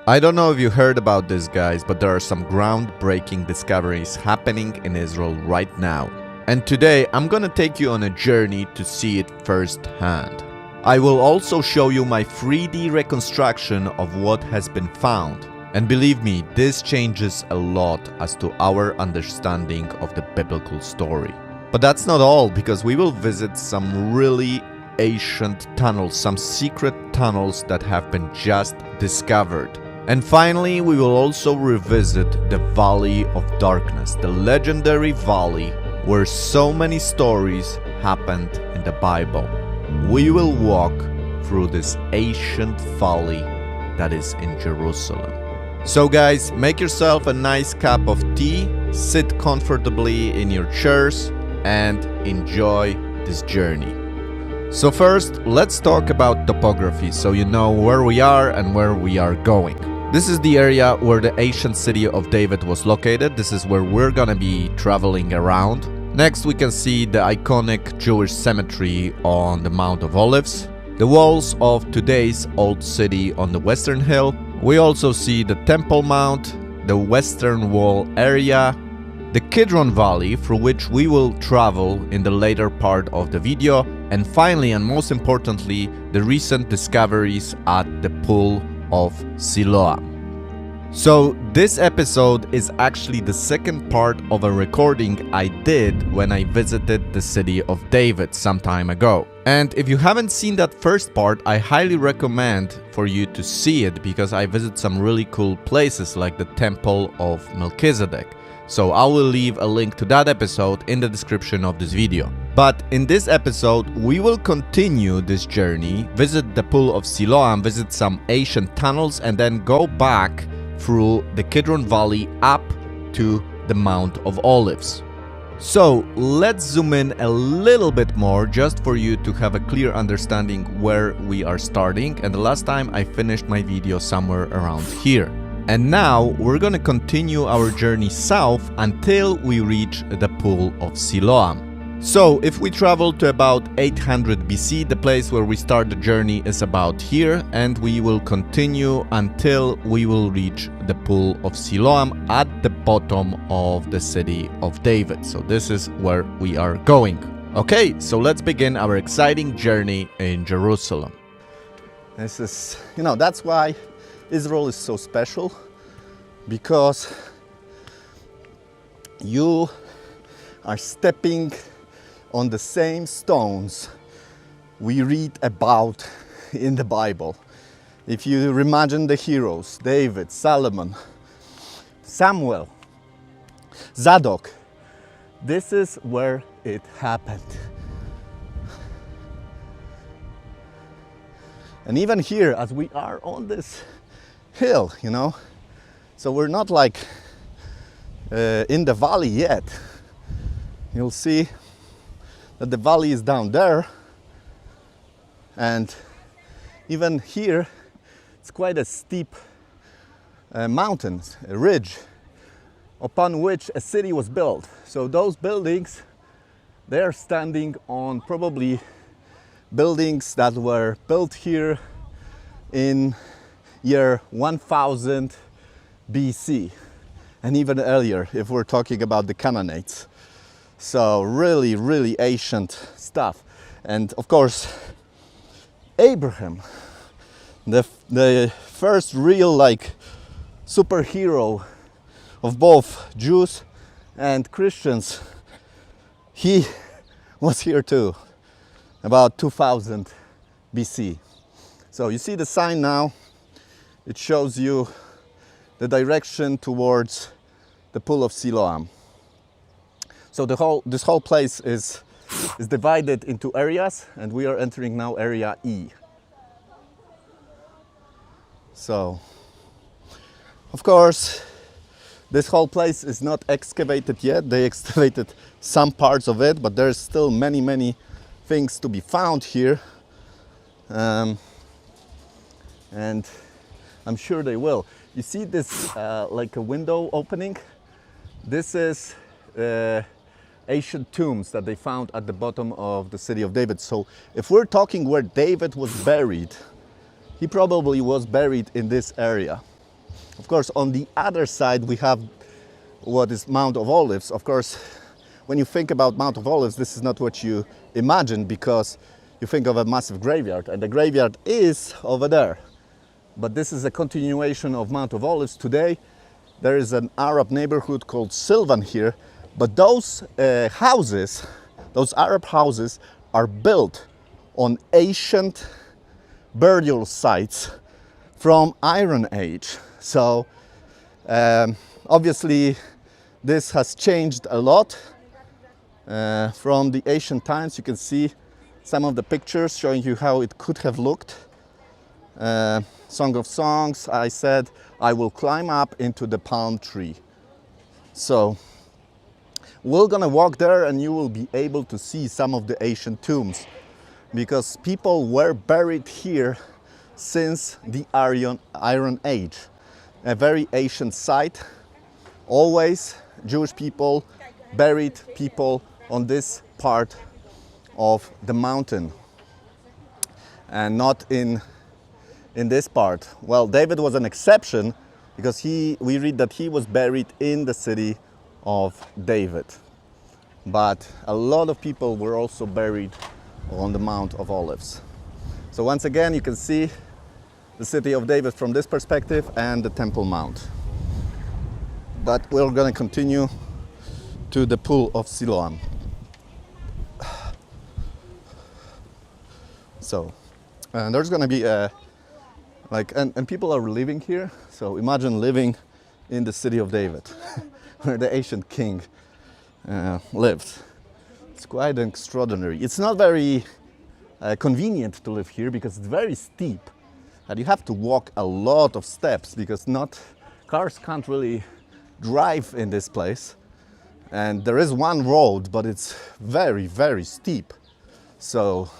I don't know if you heard about this, guys, but there are some groundbreaking discoveries happening in Israel right now. And today I'm gonna take you on a journey to see it firsthand. I will also show you my 3D reconstruction of what has been found. And believe me, this changes a lot as to our understanding of the biblical story. But that's not all, because we will visit some really ancient tunnels, some secret tunnels that have been just discovered. And finally, we will also revisit the Valley of Darkness, the legendary valley where so many stories happened in the Bible. We will walk through this ancient valley that is in Jerusalem. So guys, make yourself a nice cup of tea, sit comfortably in your chairs, and enjoy this journey. So first, let's talk about topography so you know where we are and where we are going. This is the area where the ancient city of David was located. This is where we're gonna be traveling around. Next, we can see the iconic Jewish cemetery on the Mount of Olives, the walls of today's old city on the Western Hill. We also see the Temple Mount, the Western Wall area, the Kidron Valley, through which we will travel in the later part of the video, and finally, and most importantly, the recent discoveries at the Pool of Siloam. So this episode is actually the second part of a recording I did when I visited the city of David some time ago. And if you haven't seen that first part, I highly recommend for you to see it, because I visit some really cool places like the Temple of Melchizedek. So I will leave a link to that episode in the description of this video. But in this episode, we will continue this journey, visit the Pool of Siloam, visit some ancient tunnels, and then go back through the Kidron Valley up to the Mount of Olives. So let's zoom in a little bit more just for you to have a clear understanding where we are starting. And the last time I finished my video somewhere around here. And now we're gonna continue our journey south until we reach the Pool of Siloam. So if we travel to about 800 BC, the place where we start the journey is about here, and we will continue until we will reach the Pool of Siloam at the bottom of the city of David. So this is where we are going. Okay, so let's begin our exciting journey in Jerusalem. This is, that's why Israel is so special, because you are stepping on the same stones we read about in the Bible. If you imagine the heroes, David, Solomon, Samuel, Zadok, this is where it happened. And even here, as we are on this hill, so we're not like in the valley yet. You'll see that the valley is down there, and even here it's quite a steep mountain, a ridge upon which a city was built. So those buildings, they're standing on probably buildings that were built here in year 1000 BC, and even earlier if we're talking about the Canaanites. So really, really ancient stuff. And of course, Abraham, the first real superhero of both Jews and Christians, he was here too, about 2000 BC. So you see the sign now, it shows you the direction towards the Pool of Siloam. So this whole place is divided into areas, and we are entering now area E. So, of course, this whole place is not excavated yet. They excavated some parts of it, but there's still many, many things to be found here. And I'm sure they will. You see this like a window opening? This is ancient tombs that they found at the bottom of the city of David. So if we're talking where David was buried, he probably was buried in this area. Of course, on the other side, we have what is Mount of Olives. Of course, when you think about Mount of Olives, this is not what you imagine, because you think of a massive graveyard, and the graveyard is over there. But this is a continuation of Mount of Olives. Today, there is an Arab neighborhood called Silvan here, but those houses, those Arab houses, are built on ancient burial sites from Iron Age. So obviously this has changed a lot from the ancient times. You can see some of the pictures showing you how it could have looked. Song of Songs, I said, I will climb up into the palm tree. So we're gonna walk there and you will be able to see some of the ancient tombs, because people were buried here since the Iron Age. A very ancient site. Always Jewish people buried people on this part of the mountain and not in this part. Well, David was an exception, because we read that he was buried in the city of David. But a lot of people were also buried on the Mount of Olives. So once again, you can see the city of David from this perspective and the Temple Mount. But we're going to continue to the Pool of Siloam. So there's going to be and people are living here. So imagine living in the city of David, where the ancient king lived. It's quite extraordinary. It's not very convenient to live here, because it's very steep and you have to walk a lot of steps, because cars can't really drive in this place. And there is one road, but it's very, very steep. So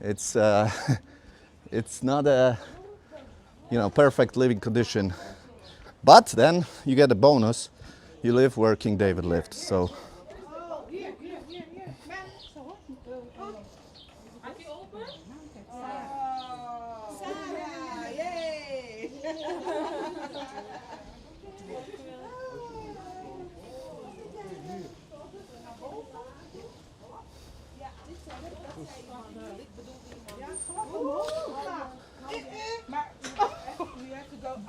it's not a perfect living condition. But then you get a bonus. You live where King David lived. So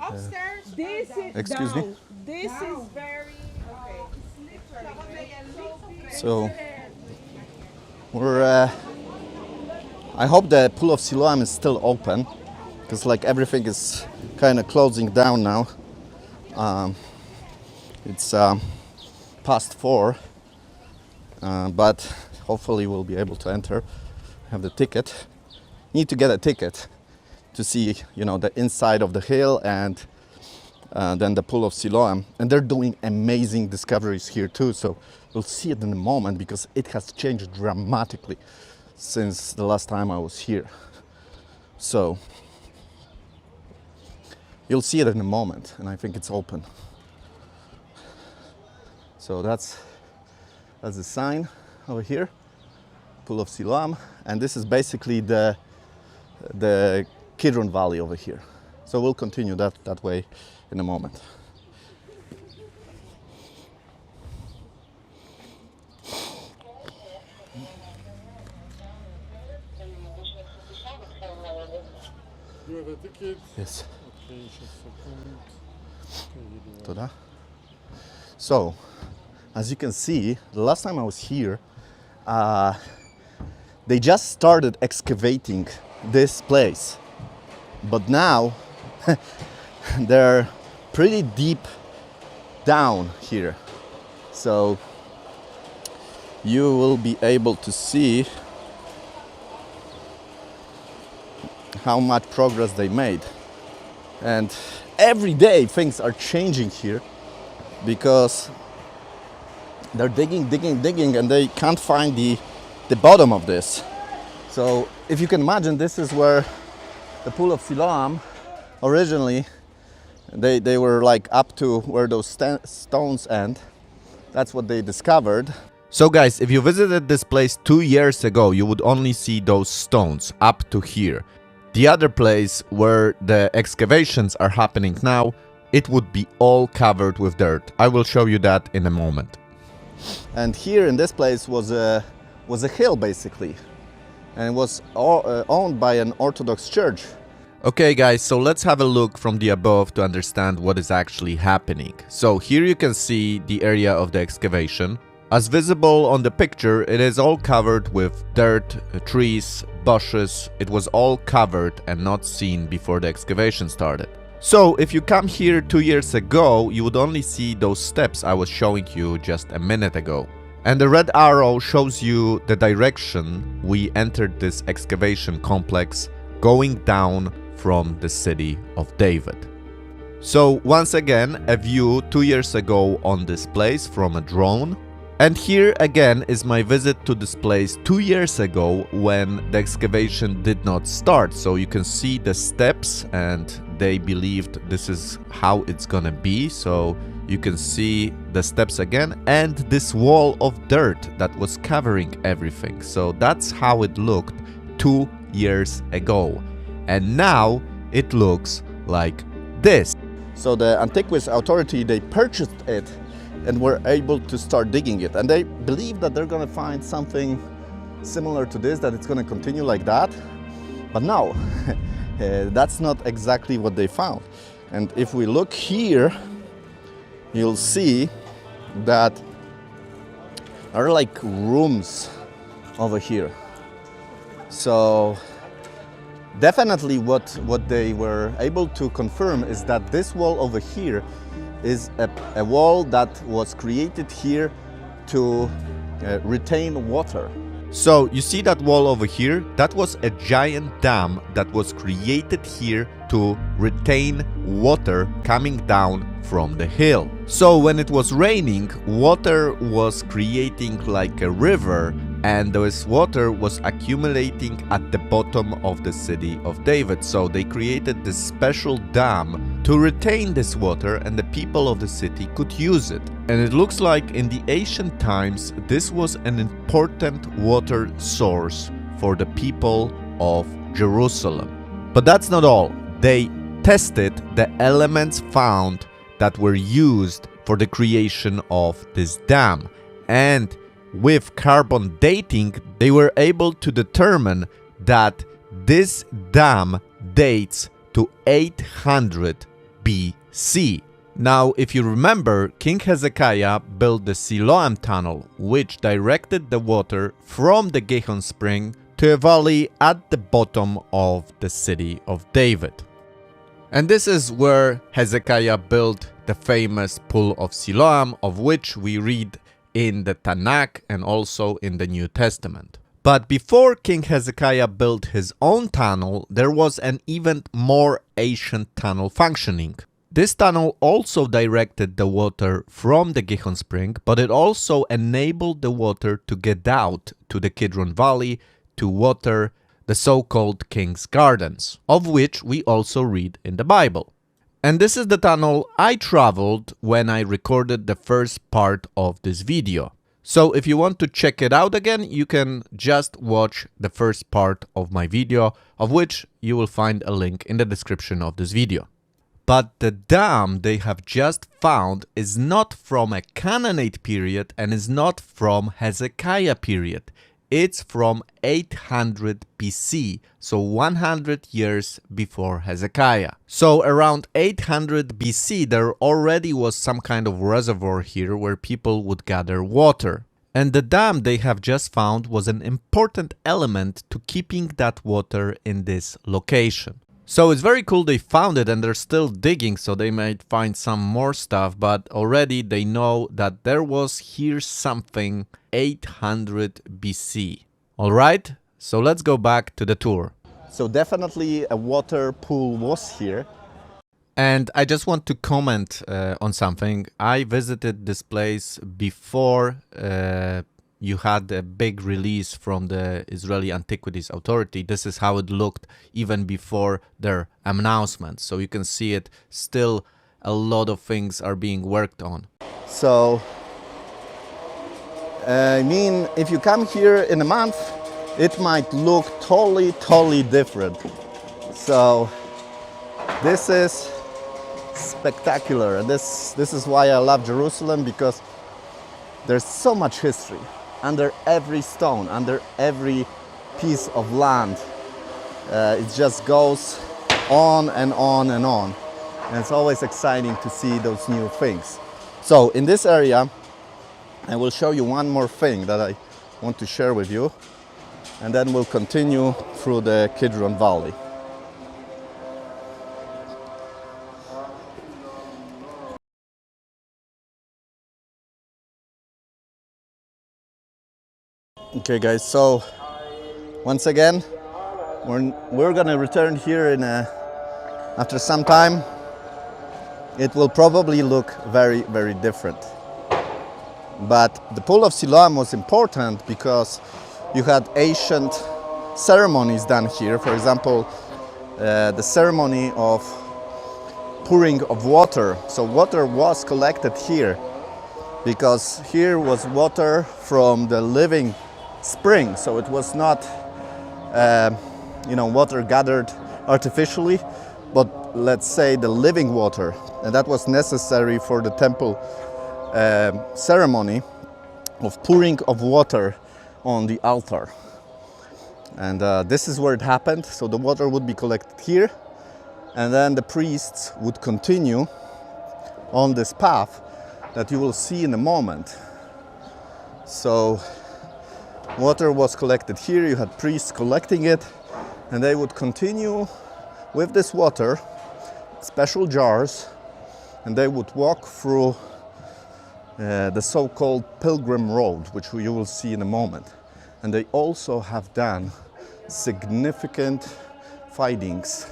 upstairs. This is excuse me. This is very So we're I hope the Pool of Siloam is still open, because everything is kind of closing down now. It's past 4, but hopefully we'll be able to enter. Have the ticket. Need to get a ticket to see the inside of the hill and then the Pool of Siloam. And they're doing amazing discoveries here too, so we'll see it in a moment, because it has changed dramatically since the last time I was here. So you'll see it in a moment, and I think it's open. So that's the sign over here, Pool of Siloam, and this is basically the Kidron Valley over here. So we'll continue that way in a moment. You have a ticket? Yes. Okay, just a second. Toda. So, as you can see, the last time I was here, they just started excavating this place. But now, they're pretty deep down here. So, you will be able to see how much progress they made. And every day things are changing here, because they're digging and they can't find the bottom of this. So if you can imagine, this is where the Pool of Siloam originally, they were up to where those stones end. That's what they discovered. So guys, if you visited this place 2 years ago, you would only see those stones up to here. The other place where the excavations are happening now it would be all covered with dirt. I will show you that in a moment. And here in this place was a hill basically, and it was owned by an Orthodox church. Okay guys, so let's have a look from the above to understand what is actually happening. So here you can see the area of the excavation. As visible on the picture, it is all covered with dirt, trees, bushes. It was all covered and not seen before the excavation started. So if you come here 2 years ago, you would only see those steps I was showing you just a minute ago. And the red arrow shows you the direction we entered this excavation complex, going down from the city of David. So once again, a view 2 years ago on this place from a drone. And here again is my visit to this place 2 years ago when the excavation did not start. So you can see the steps, and they believed this is how it's gonna be. So you can see the steps again and this wall of dirt that was covering everything. So that's how it looked 2 years ago. And now it looks like this. So the Antiquities Authority, they purchased it and were able to start digging it. And they believe that they're gonna find something similar to this, that it's gonna continue like that. But no, that's not exactly what they found. And if we look here, you'll see that there are like rooms over here. So definitely what they were able to confirm is that this wall over here is a wall that was created here to retain water. So you see that wall over here? That was a giant dam that was created here to retain water coming down from the hill. So when it was raining, water was creating like a river, and this water was accumulating at the bottom of the city of David. So they created this special dam to retain this water, and the people of the city could use it. And it looks like in the ancient times, this was an important water source for the people of Jerusalem. But that's not all. They tested the elements found that were used for the creation of this dam. And with carbon dating, they were able to determine that this dam dates to 800 BC. Now, if you remember, King Hezekiah built the Siloam Tunnel, which directed the water from the Gihon Spring to a valley at the bottom of the city of David. And this is where Hezekiah built the famous Pool of Siloam, of which we read in the Tanakh and also in the New Testament. But before King Hezekiah built his own tunnel, there was an even more ancient tunnel functioning. This tunnel also directed the water from the Gihon Spring, but it also enabled the water to get out to the Kidron Valley to water the so-called King's Gardens, of which we also read in the Bible. And this is the tunnel I traveled when I recorded the first part of this video. So if you want to check it out again, you can just watch the first part of my video, of which you will find a link in the description of this video. But the dam they have just found is not from a Canaanite period and is not from Hezekiah period. It's from 800 BC, so 100 years before Hezekiah. So around 800 BC, there already was some kind of reservoir here where people would gather water. And the dam they have just found was an important element to keeping that water in this location. So it's very cool they found it, and they're still digging, so they might find some more stuff, but already they know that there was here something 800 BC. Alright, so let's go back to the tour. So definitely a water pool was here. And I just want to comment on something. I visited this place before you had a big release from the Israeli Antiquities Authority. This is how it looked even before their announcement. So you can see it still, a lot of things are being worked on. So, I mean, if you come here in a month, it might look totally different. So, this is spectacular. And this is why I love Jerusalem, because there's so much history under every stone, under every piece of land. It just goes on and on and on. And it's always exciting to see those new things. So in this area, I will show you one more thing that I want to share with you, and then we'll continue through the Kidron Valley. Okay guys, so once again, we're gonna return here after some time. It will probably look very, very different. But the Pool of Siloam was important because you had ancient ceremonies done here. For example, the ceremony of pouring of water. So water was collected here because here was water from the living spring. So it was not, water gathered artificially, but let's say the living water. And that was necessary for the temple ceremony of pouring of water on the altar. And this is where it happened. So the water would be collected here, and then the priests would continue on this path that you will see in a moment. So water was collected here, you had priests collecting it, and they would continue with this water, special jars, and they would walk through the so-called Pilgrim Road, which you will see in a moment. And they also have done significant findings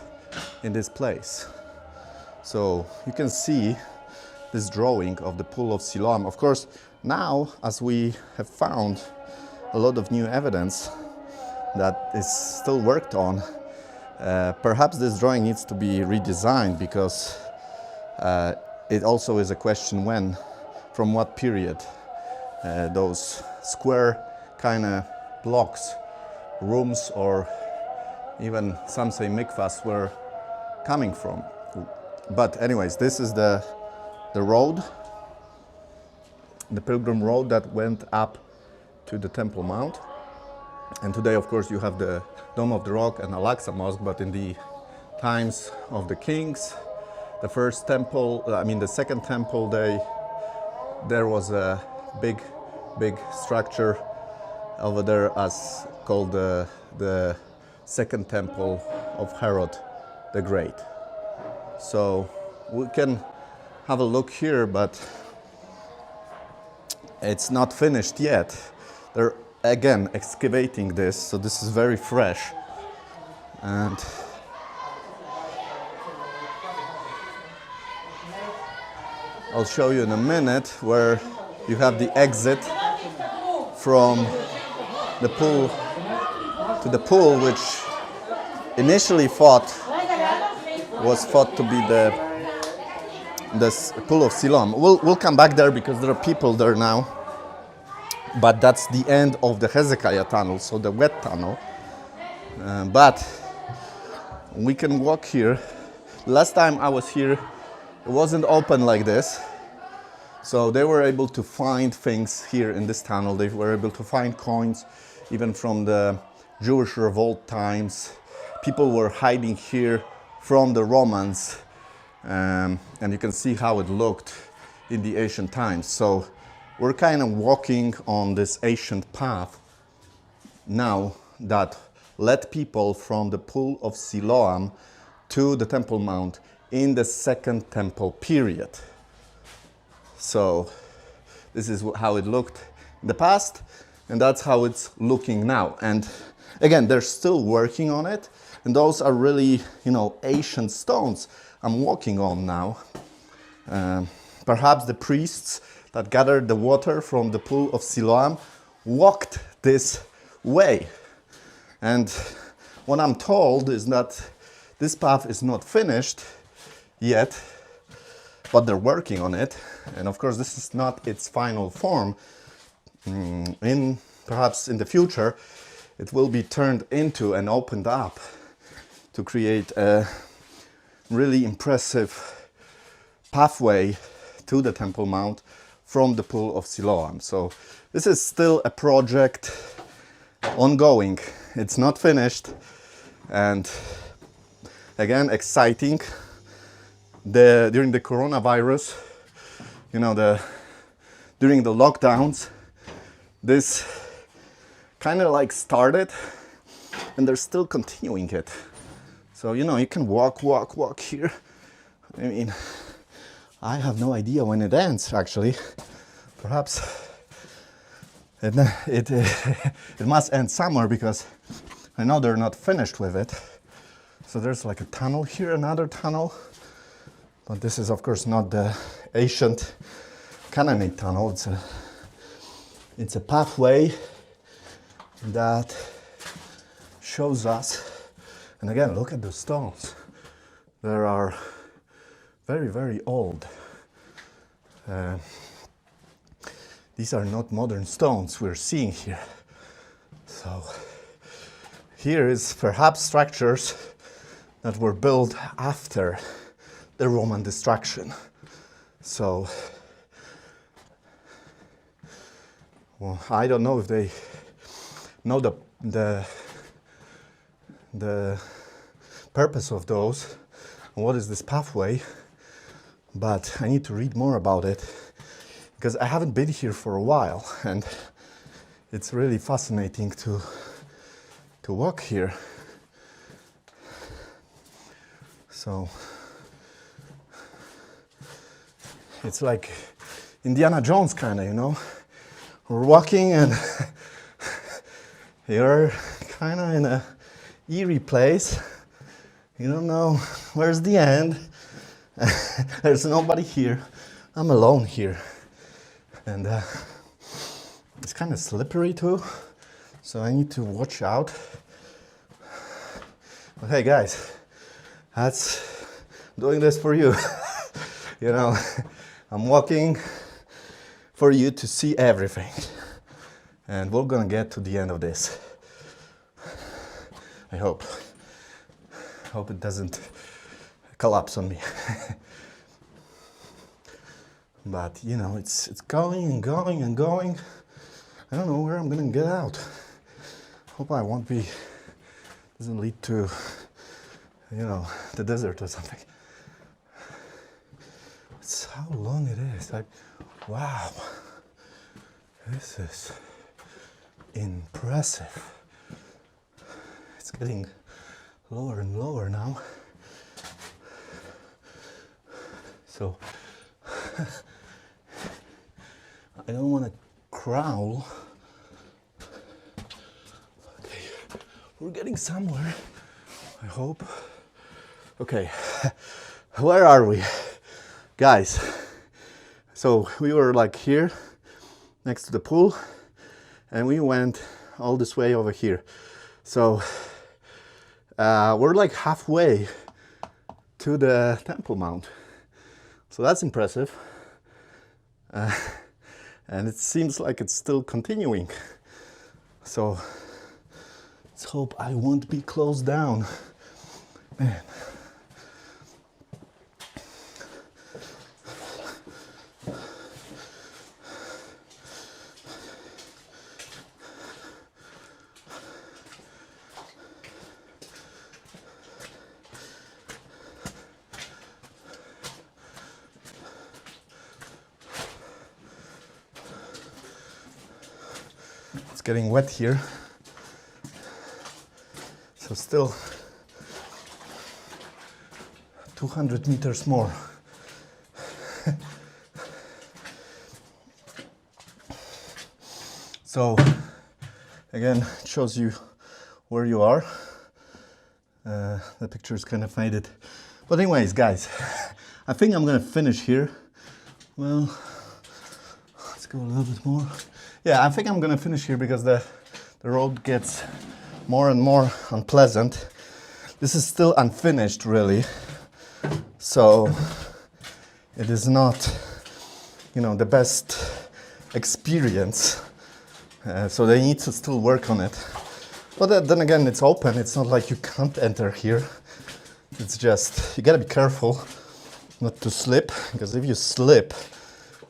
in this place. So you can see this drawing of the Pool of Siloam. Of course, now, as we have found a lot of new evidence that is still worked on, perhaps this drawing needs to be redesigned, because it also is a question when, from what period those square kind of blocks, rooms, or even some say mikvahs were coming from. But anyways, this is the road, the Pilgrim Road that went up to the Temple Mount. And today, of course, you have the Dome of the Rock and Al-Aqsa Mosque, but in the times of the kings, the first temple, the second temple, there was a big structure over there as called the second temple of Herod the Great. So we can have a look here, but it's not finished yet. They're again excavating this, so this is very fresh. And I'll show you in a minute where you have the exit from the pool to the pool, which initially was thought to be the Pool of Siloam. We'll come back there because there are people there now. But that's the end of the Hezekiah tunnel, so the wet tunnel. But we can walk here. Last time I was here, it wasn't open like this. So they were able to find things here in this tunnel. They were able to find coins, even from the Jewish revolt times. People were hiding here from the Romans. And you can see how it looked in the ancient times. So we're kind of walking on this ancient path now that led people from the Pool of Siloam to the Temple Mount in the Second Temple period. So this is how it looked in the past, and that's how it's looking now. And again, they're still working on it, and those are really, ancient stones I'm walking on now. Perhaps the priests that gathered the water from the Pool of Siloam walked this way. And what I'm told is that this path is not finished yet, but they're working on it. And of course, this is not its final form. Perhaps in the future, it will be turned into and opened up to create a really impressive pathway to the Temple Mount from the Pool of Siloam. So this is still a project ongoing. It's not finished, and again, exciting. During the coronavirus, you know, during the lockdowns, this kind of like started, and they're still continuing it. So, you know, you can walk here. I mean, I have no idea when it ends, actually. Perhaps it must end somewhere, because I know they're not finished with it. So there's like a tunnel here, another tunnel. But this is, of course, not the ancient Canaanite tunnel. It's a pathway that shows us. And again, look at the stones. They are very, very old. These are not modern stones we're seeing here. So here is perhaps structures that were built after the Roman destruction. So, well, I don't know if they know the purpose of those, what is this pathway, but I need to read more about it, because I haven't been here for a while, and it's really fascinating to walk here. So it's like Indiana Jones kind of, you know. We're walking and you're kind of in a eerie place. You don't know where's the end. There's nobody here. I'm alone here. And it's kind of slippery too. So I need to watch out. But hey guys, that's doing this for you. You know, I'm walking for you to see everything. And we're gonna get to the end of this. I hope it doesn't collapse on me. But you know, it's going and going and going. I don't know where I'm gonna get out. Hope I won't be, doesn't lead to, you know, the desert or something. It's how long it is. Wow, this is impressive. It's getting lower and lower now. So I don't want to crawl. Okay, we're getting somewhere, I hope. Okay, where are we? Guys, so we were like here next to the pool, and we went all this way over here. So we're like halfway to the Temple Mount. So that's impressive. And it seems like it's still continuing. So let's hope I won't be closed down. Man. It's getting wet here. So still 200 meters more. So again, it shows you where you are. The picture is kind of faded. But anyways, guys, I think I'm gonna finish here. Well, let's go a little bit more. Yeah, I think I'm gonna finish here because the road gets more and more unpleasant. This is still unfinished, really. So it is not, you know, the best experience. So they need to still work on it. But then again, it's open. It's not like you can't enter here. It's just, you gotta be careful not to slip, because if you slip,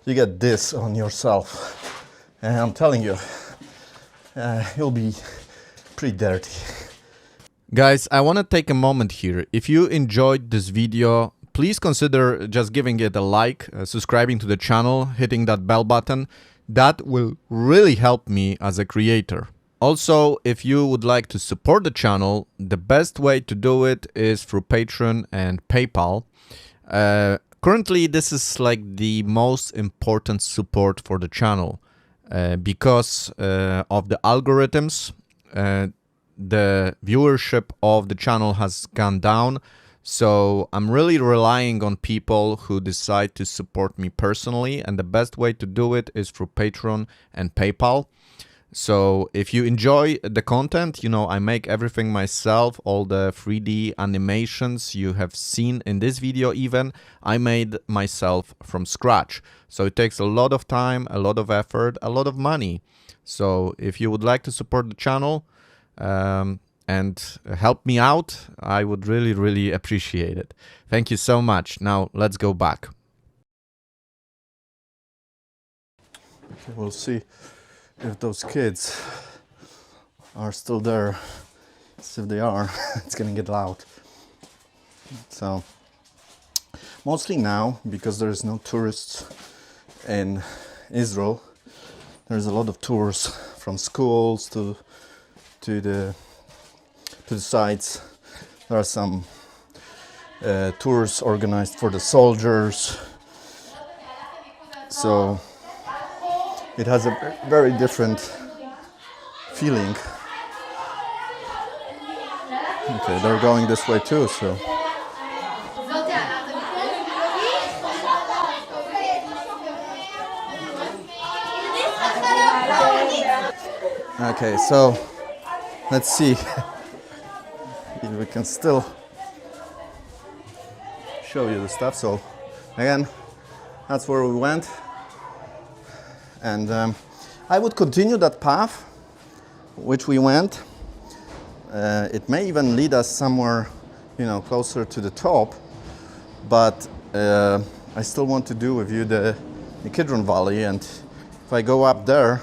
you get this on yourself. And I'm telling you, you'll be pretty dirty. Guys, I want to take a moment here. If you enjoyed this video, please consider just giving it a like, subscribing to the channel, hitting that bell button. That will really help me as a creator. Also, if you would like to support the channel, the best way to do it is through Patreon and PayPal. Currently, this is like the most important support for the channel because of the algorithms. The viewership of the channel has gone down, so I'm really relying on people who decide to support me personally, and the best way to do it is through Patreon and PayPal. So if you enjoy the content, you know, I make everything myself, all the 3D animations you have seen in this video even, I made myself from scratch. So it takes a lot of time, a lot of effort, a lot of money. So if you would like to support the channel and help me out, I would really appreciate it. Thank you so much. Now let's go back. Okay, we'll see if those kids are still there. So if they are, it's gonna get loud. So mostly now, because there is no tourists in Israel, there's a lot of tours from schools to the sites. There are some tours organized for the soldiers. So it has a very different feeling. Okay, they're going this way too, so. Okay, so let's see if we can still show you the stuff. So again, that's where we went. And I would continue that path which we went. It may even lead us somewhere, you know, closer to the top. But I still want to do with you the Kidron Valley. And if I go up there,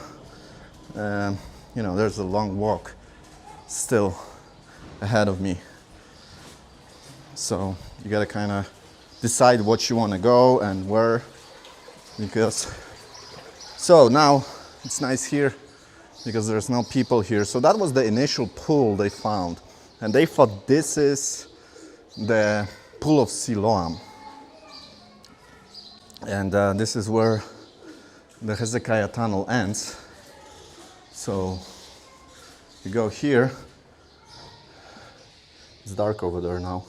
you know, there's a long walk still ahead of me. So you gotta kind of decide what you want to go and where, because so now it's nice here because there's no people here. So that was the initial pool they found, and they thought this is the pool of Siloam, and this is where the Hezekiah tunnel ends. So you go here. It's dark over there now,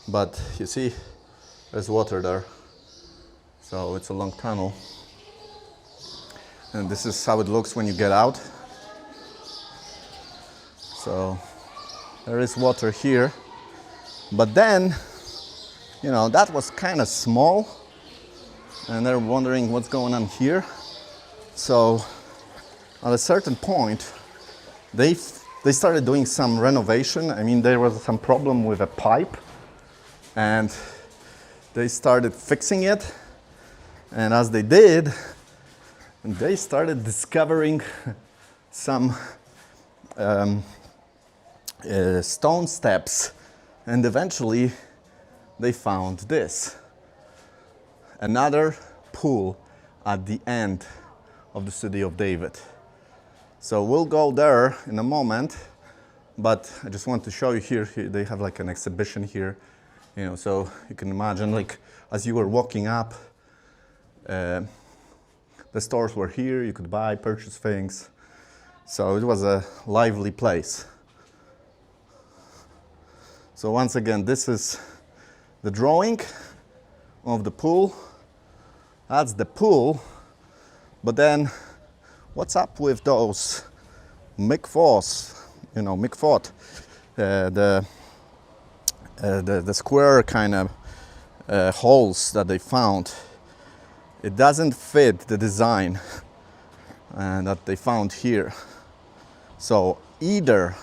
but you see there's water there, so it's a long tunnel. And this is how it looks when you get out. So there is water here, but then, you know, that was kind of small, and they're wondering what's going on here. So at a certain point, they started doing some renovation. I mean, there was some problem with a pipe, and they started fixing it. And as they did, they started discovering some stone steps, and eventually they found this, another pool at the end of the city of David. So we'll go there in a moment, but I just want to show you here they have like an exhibition here, you know, so you can imagine, like, as you were walking up, the stores were here, you could buy, purchase things. So it was a lively place. So once again, this is the drawing of the pool. That's the pool. But then, what's up with those mikvahs? You know, mikvot, the square kind of holes that they found. It doesn't fit the design that they found here. So either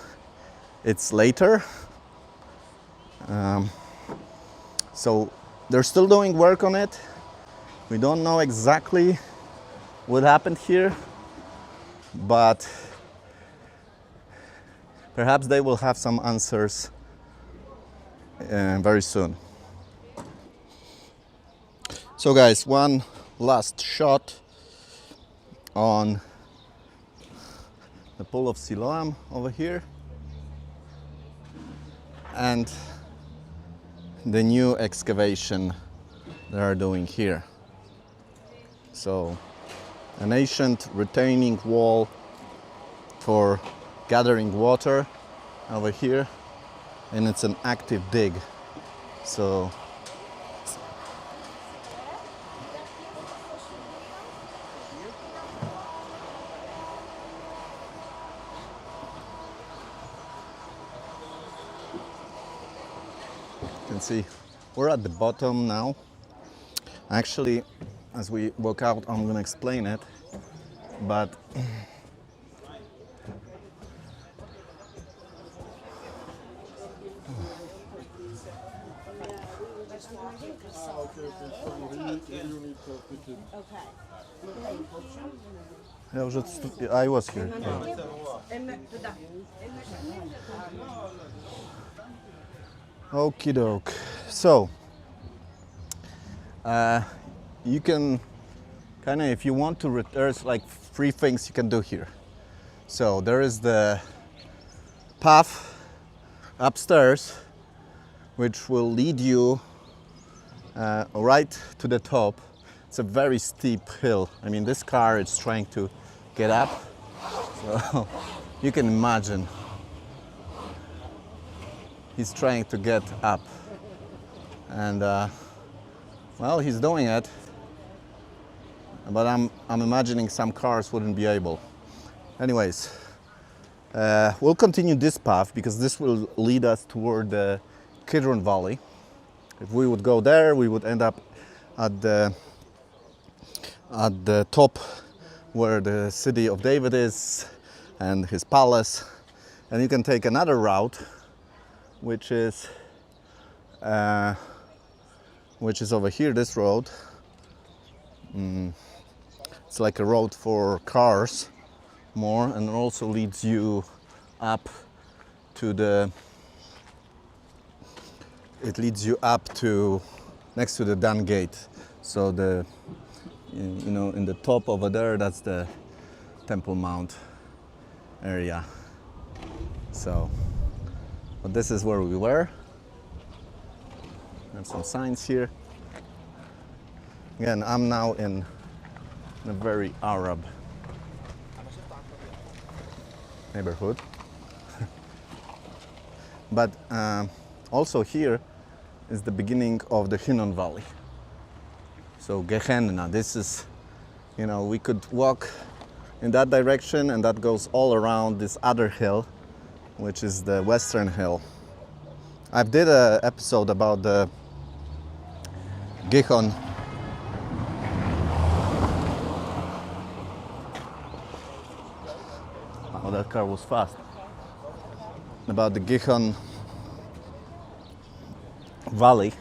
it's later, so They're still doing work on it. We don't know exactly what happened here, but perhaps they will have some answers very soon. So guys, one last shot on the Pool of Siloam over here and the new excavation they are doing here. So an ancient retaining wall for gathering water over here, and it's an active dig. So you can see we're at the bottom now. Actually, as we walk out, I'm going to explain it, but I was here. Okie doke. So, you can kind of, if you want to, there's like 3 things you can do here. So there is the path upstairs, which will lead you right to the top. It's a very steep hill. I mean, this car is trying to get up, so you can imagine he's trying to get up, and well, he's doing it, but I'm imagining some cars wouldn't be able. Anyways, we'll continue this path because this will lead us toward the Kidron Valley. If we would go there, we would end up at the top where the city of David is and his palace, and you can take another route, which is over here, this road. It's like a road for cars more, and it also leads you up to next to the Dan Gate. So in the top over there, that's the Temple Mount area. So, but this is where we were. There's some signs here. Again, I'm now in a very Arab neighborhood. But also here is the beginning of the Hinnom Valley. So Gehenna, this is, we could walk in that direction, and that goes all around this other hill, which is the Western Hill. I did an episode about the Gihon. Oh, that car was fast. About the Gihon Valley.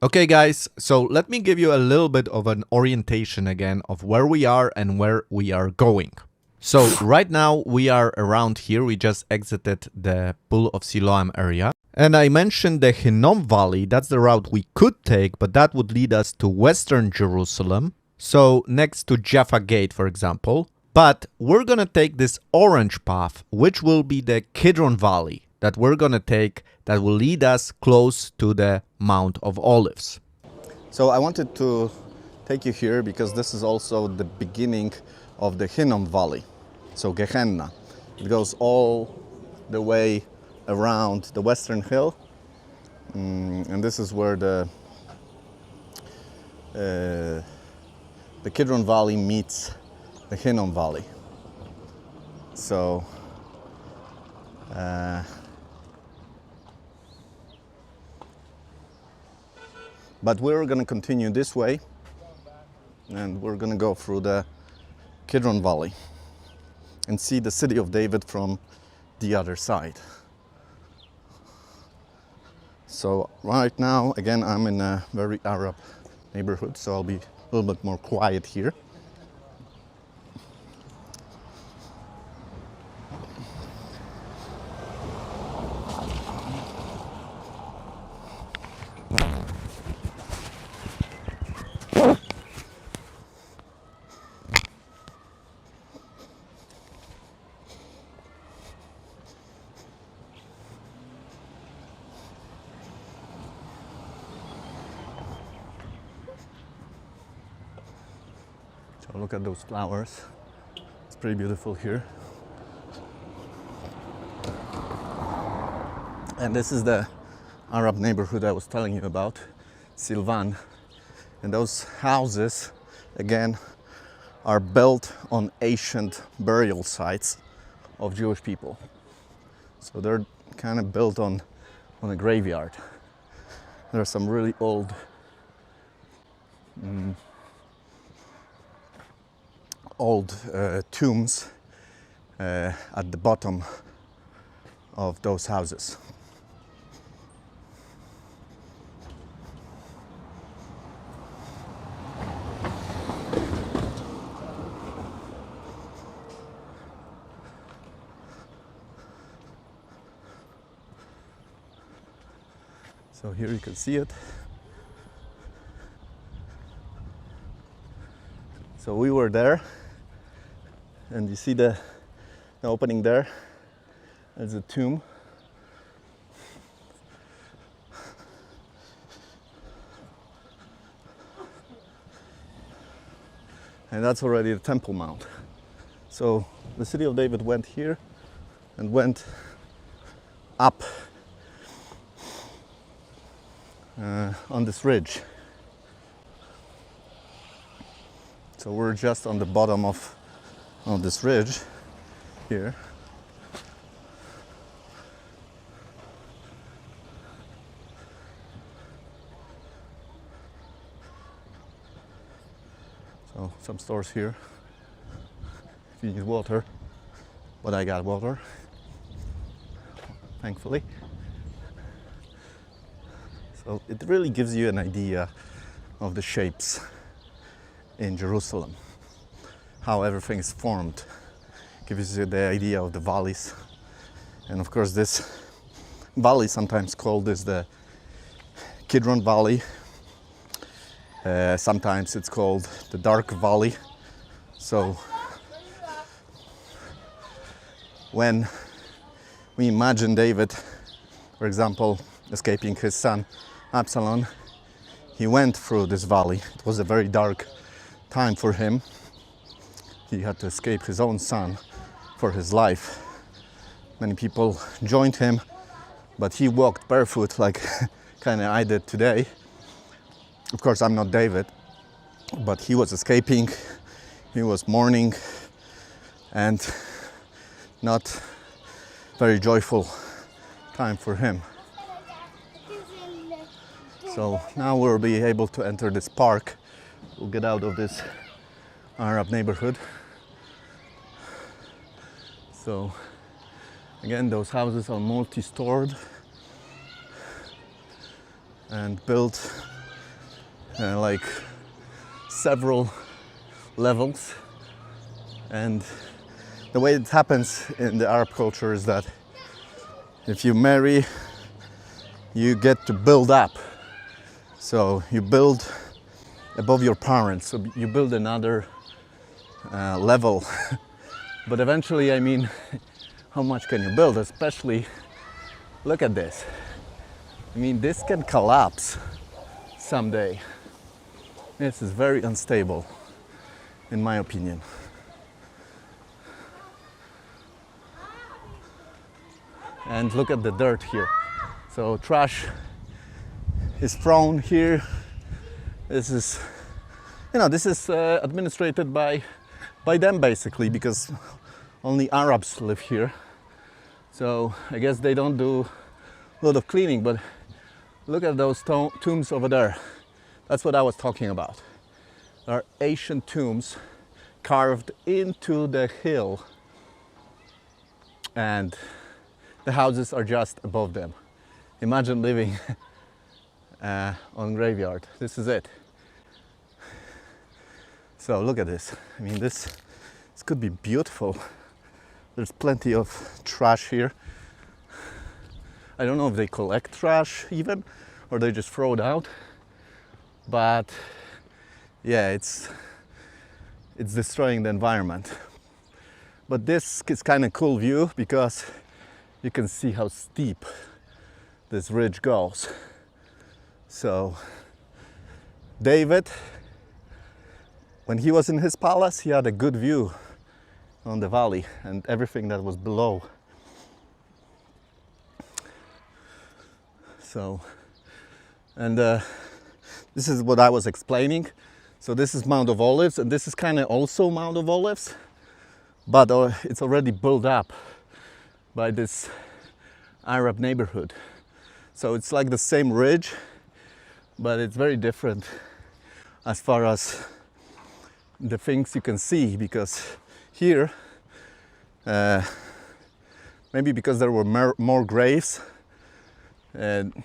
Okay guys, so let me give you a little bit of an orientation again of where we are and where we are going. So right now we are around here. We just exited the Pool of Siloam area. And I mentioned the Hinnom Valley. That's the route we could take, but that would lead us to Western Jerusalem. So next to Jaffa Gate, for example. But we're gonna take this orange path, which will be the Kidron Valley, that we're gonna take, that will lead us close to the Mount of Olives. So I wanted to take you here because this is also the beginning of the Hinnom Valley. So Gehenna. It goes all the way around the Western Hill. And this is where the Kidron Valley meets the Hinnom Valley. So but we're going to continue this way, and we're going to go through the Kidron Valley and see the city of David from the other side. So right now, again, I'm in a very Arab neighborhood, so I'll be a little bit more quiet here. So look at those flowers. It's pretty beautiful here. And this is the Arab neighborhood I was telling you about, Silvan. And those houses, again, are built on ancient burial sites of Jewish people. So they're kind of built on a graveyard. There are some really old tombs at the bottom of those houses. So here you can see it. So we were there, and you see the opening there. There's a tomb. And that's already the Temple Mount. So the city of David went here and went up on this ridge. So we're just on the bottom of this ridge here. So some stores here if you need water, but I got water, thankfully. So it really gives you an idea of the shapes in Jerusalem, how everything is formed. Gives you the idea of the valleys. And of course this valley, sometimes called is the Kidron Valley. Sometimes it's called the Dark Valley. So when we imagine David, for example, escaping his son Absalom, he went through this valley. It was a very dark time for him. He had to escape his own son for his life. Many people joined him, but he walked barefoot like kind of I did today. Of course, I'm not David, but he was escaping, he was mourning, and not very joyful time for him. So now we'll be able to enter this park. We'll get out of this Arab neighborhood. So again, those houses are multi-stored and built like several levels. And the way it happens in the Arab culture is that if you marry, you get to build up. So you build above your parents, so you build another level. But eventually, I mean, how much can you build? Especially, look at this. I mean, this can collapse someday. This is very unstable, in my opinion. And look at the dirt here. So trash is thrown here. This is, this is administrated by them basically, because only Arabs live here. So I guess they don't do a lot of cleaning, but look at those tombs over there. That's what I was talking about. There are ancient tombs carved into the hill, and the houses are just above them. imagine living on graveyard. This is it. So look at this. I mean, this could be beautiful. There's plenty of trash here. I don't know if they collect trash even, or they just throw it out. But yeah, it's destroying the environment. But this is kind of cool view because you can see how steep this ridge goes. So David, when he was in his palace, he had a good view on the valley and everything that was below. So, and this is what I was explaining. So this is Mount of Olives, and this is kind of also Mount of Olives, but it's already built up by this Arab neighborhood. So it's like the same ridge, but it's very different as far as the things you can see, because here, maybe because there were more graves, and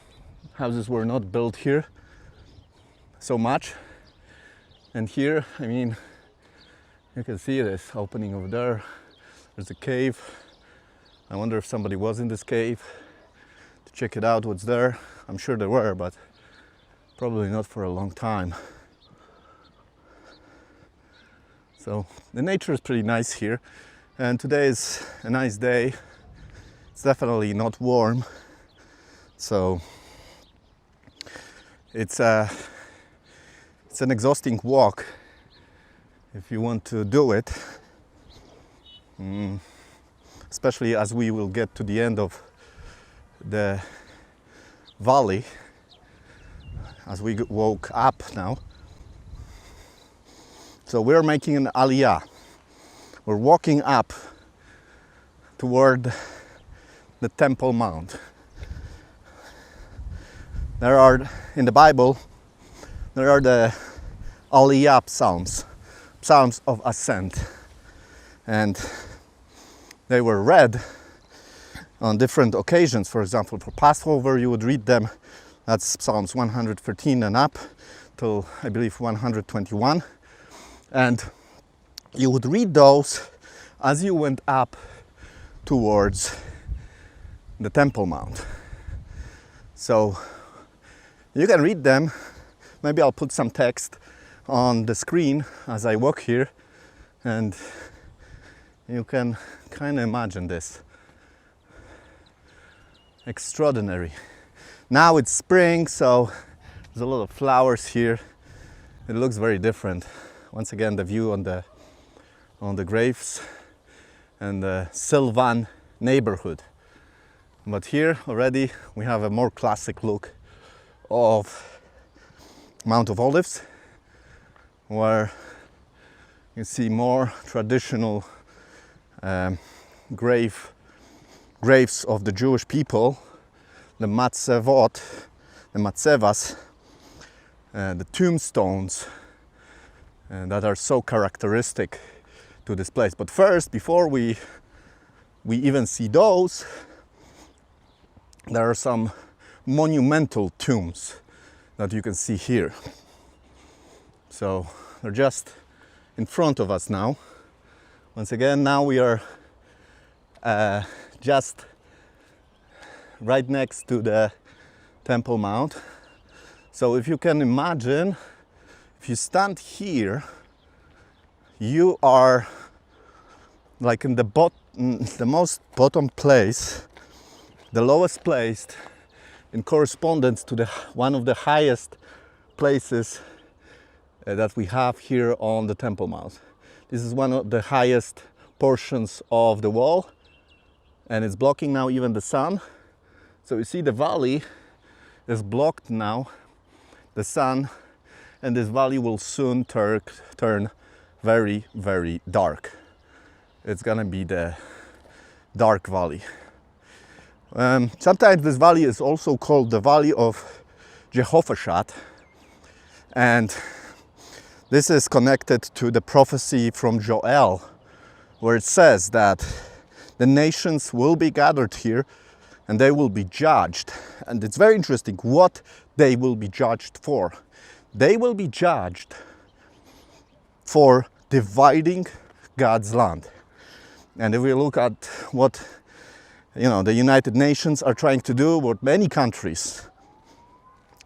houses were not built here so much. And here, I mean, you can see this opening over there. There's a cave. I wonder if somebody was in this cave to check it out, what's there. I'm sure there were, but probably not for a long time. So the nature is pretty nice here, and today is a nice day. It's definitely not warm, so it's an exhausting walk if you want to do it, especially as we will get to the end of the valley as we walk up now. So we're making an aliyah. We're walking up toward the Temple Mount. There are, in the Bible, there are the aliyah psalms, psalms of ascent. And they were read on different occasions. For example, for Passover, you would read them. That's Psalms 113 and up till, I believe, 121. And you would read those as you went up towards the Temple Mount. So you can read them. Maybe I'll put some text on the screen as I walk here, and you can kind of imagine this. Extraordinary. Now it's spring, so there's a lot of flowers here. It looks very different. Once again, the view on the graves and the Sylvan neighborhood. But here already we have a more classic look of Mount of Olives, where you see more traditional graves of the Jewish people, the matzevot, the matzevas, the tombstones that are so characteristic to this place. But first, before we even see those, there are some monumental tombs that you can see here. So they're just in front of us now. Once again, now we are just right next to the Temple Mount. So if you can imagine, if you stand here, you are like in the most bottom place, the lowest placed, in correspondence to one of the highest places that we have here on the Temple Mount. This is one of the highest portions of the wall, and it's blocking now even the sun. So you see the valley is blocked now, the sun, and this valley will soon turn very, very dark. It's gonna be the dark valley. Sometimes this valley is also called the Valley of Jehoshaphat, and this is connected to the prophecy from Joel, where it says that the nations will be gathered here and they will be judged. And it's very interesting what they will be judged for. They will be judged for dividing God's land. And if we look at what the United Nations are trying to do, what many countries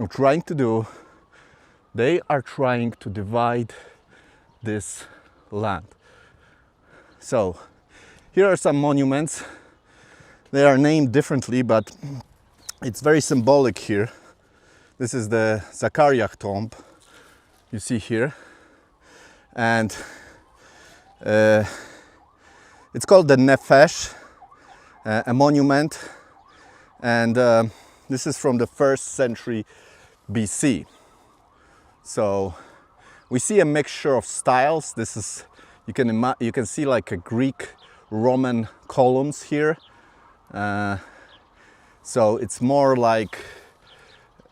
are trying to do, they are trying to divide this land. So here are some monuments. They are named differently, but it's very symbolic here. This is the Zachariah tomb you see here, and it's called the Nefesh, a monument, and this is from the 1st century BC. So we see a mixture of styles. This is, you can see like a Greek Roman columns here. So it's more like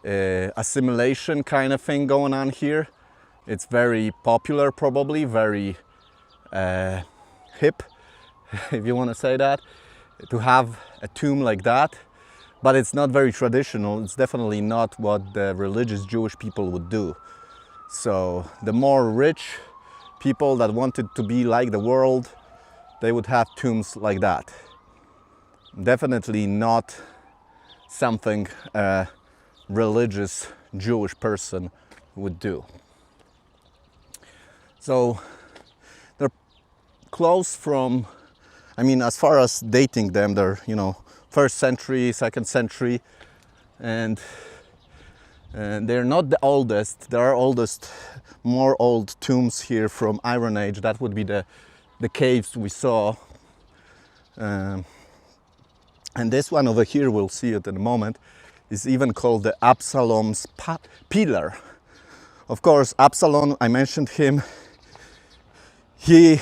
assimilation kind of thing going on here. It's very popular, probably very hip, if you want to say that, to have a tomb like that. But it's not very traditional. It's definitely not what the religious Jewish people would do. So the more rich people that wanted to be like the world, they would have tombs like that. Definitely not something a religious Jewish person would do. So they're close from, as far as dating them, they're 1st century, 2nd century, and they're not the oldest. There are more old tombs here from Iron Age. That would be the caves we saw. And this one over here, we'll see it in a moment, is even called the Absalom's Pillar. Of course, Absalom, I mentioned him. He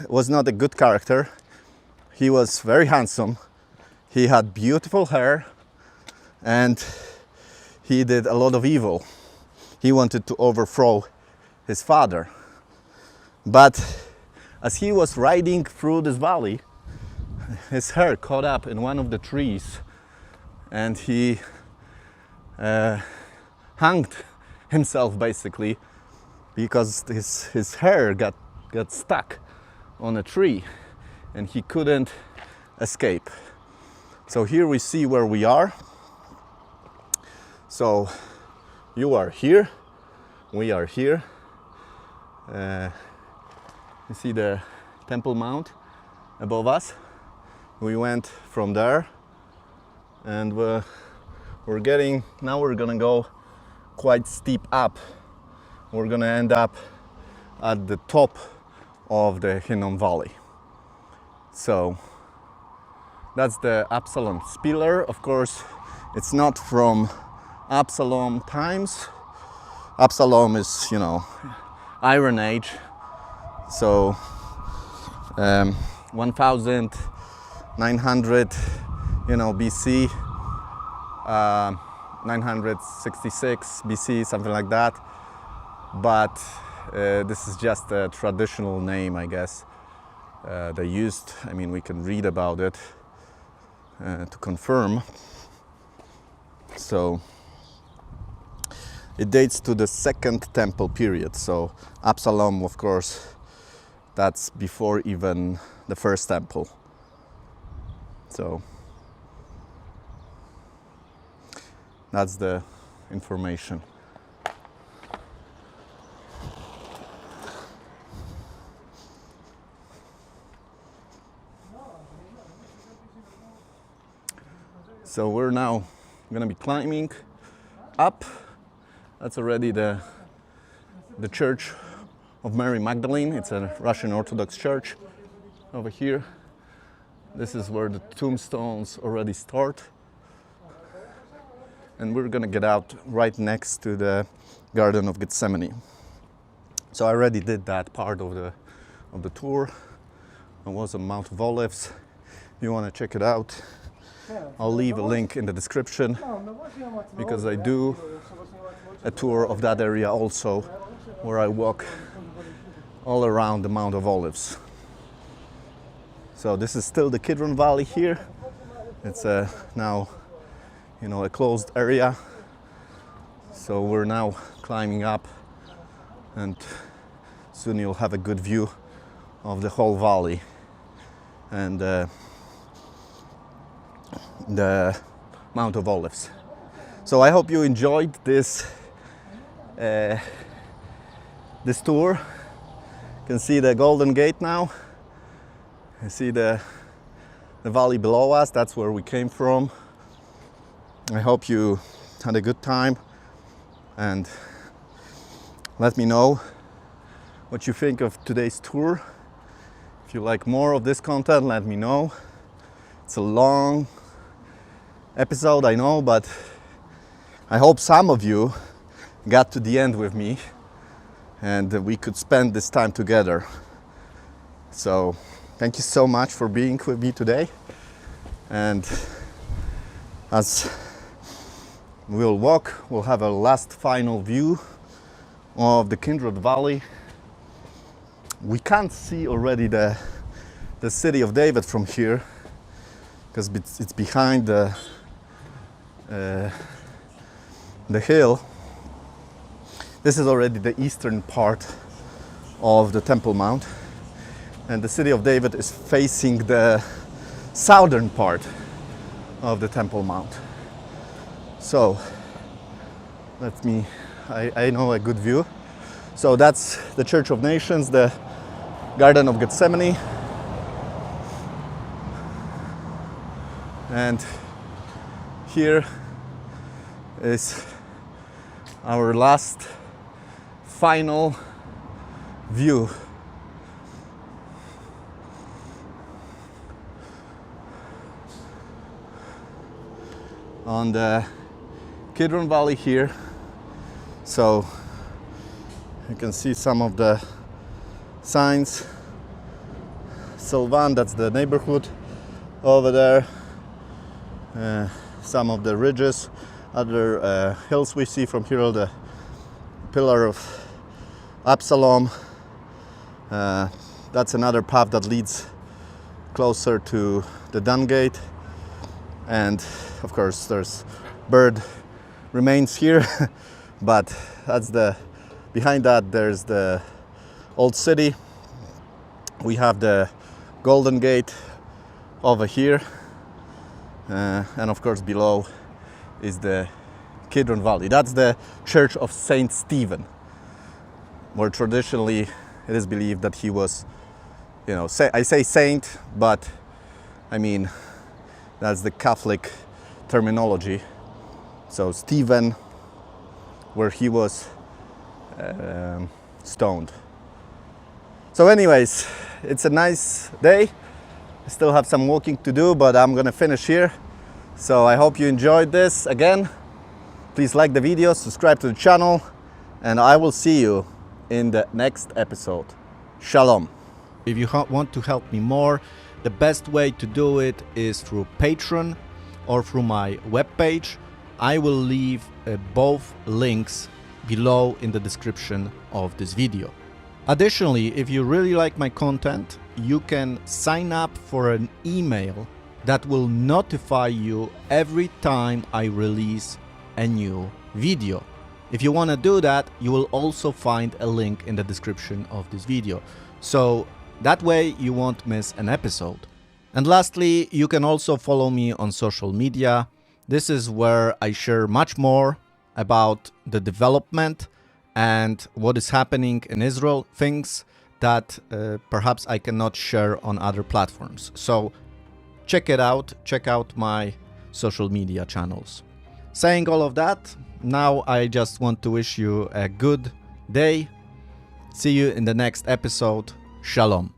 was not a good character. He was very handsome. He had beautiful hair, and he did a lot of evil. He wanted to overthrow his father. But as he was riding through this valley, his hair caught up in one of the trees, and he hanged himself basically because his hair got stuck on a tree and he couldn't escape. So here we see where we are. So you are here, we are here. You see the Temple Mount above us. We went from there, and we're gonna go quite steep up. We're gonna end up at the top of the Hinnom Valley. So that's the Absalom's Pillar. Of course, it's not from Absalom times. Absalom is, Iron Age. So 1900, BC, 966 BC, something like that. But this is just a traditional name, I guess. They used, we can read about it to confirm. So it dates to the 2nd Temple period. So Absalom, of course, that's before even the 1st Temple. So that's the information. So we're now going to be climbing up. That's already the Church of Mary Magdalene. It's a Russian Orthodox church over here. This is where the tombstones already start. And we're going to get out right next to the Garden of Gethsemane. So I already did that part of the tour. I was on Mount of Olives. If you want to check it out, I'll leave a link in the description, because I do a tour of that area also, where I walk all around the Mount of Olives. So this is still the Kidron Valley here, It's now, you know, a closed area. So we're now climbing up, and soon you'll have a good view of the whole valley and the Mount of Olives. So I hope you enjoyed this this tour. You can see the Golden Gate now. You see the valley below us. That's where we came from. I hope you had a good time, and let me know what you think of today's tour. If you like more of this content, let me know. It's a long episode, I know, but I hope some of you got to the end with me and we could spend this time together. So thank you so much for being with me today. And as we'll walk, we'll have a last final view of the Kindred Valley. We can't see already the city of David from here because it's behind the hill. This is already the eastern part of the Temple Mount, and the city of David is facing the southern part of the Temple Mount. So I know a good view. So that's the Church of Nations, the Garden of Gethsemane, and here is our last final view. On the Kidron Valley here. So you can see some of the signs. Sylvan, that's the neighborhood over there. Some of the ridges, other hills we see from here, the Pillar of Absalom. That's another path that leads closer to the Dung Gate. And of course there's bird remains here, but that's behind that there's the old city. We have the Golden Gate over here, and of course below is the Kidron Valley. That's the Church of Saint Stephen, where traditionally it is believed that he was, you know, I say saint, but I mean that's the Catholic terminology. So Stephen, where he was stoned. So anyways, it's a nice day. I still have some walking to do, but I'm gonna finish here. So I hope you enjoyed this. Again, please like the video, subscribe to the channel, and I will see you in the next episode. Shalom. If you want to help me more, the best way to do it is through Patreon or through my webpage. I will leave both links below in the description of this video. Additionally, if you really like my content, you can sign up for an email that will notify you every time I release a new video. If you want to do that, you will also find a link in the description of this video. So that way you won't miss an episode. And lastly, you can also follow me on social media. This is where I share much more about the development and what is happening in Israel, things that perhaps I cannot share on other platforms. So check it out, check out my social media channels. Saying all of that, now I just want to wish you a good day. See you in the next episode. Shalom.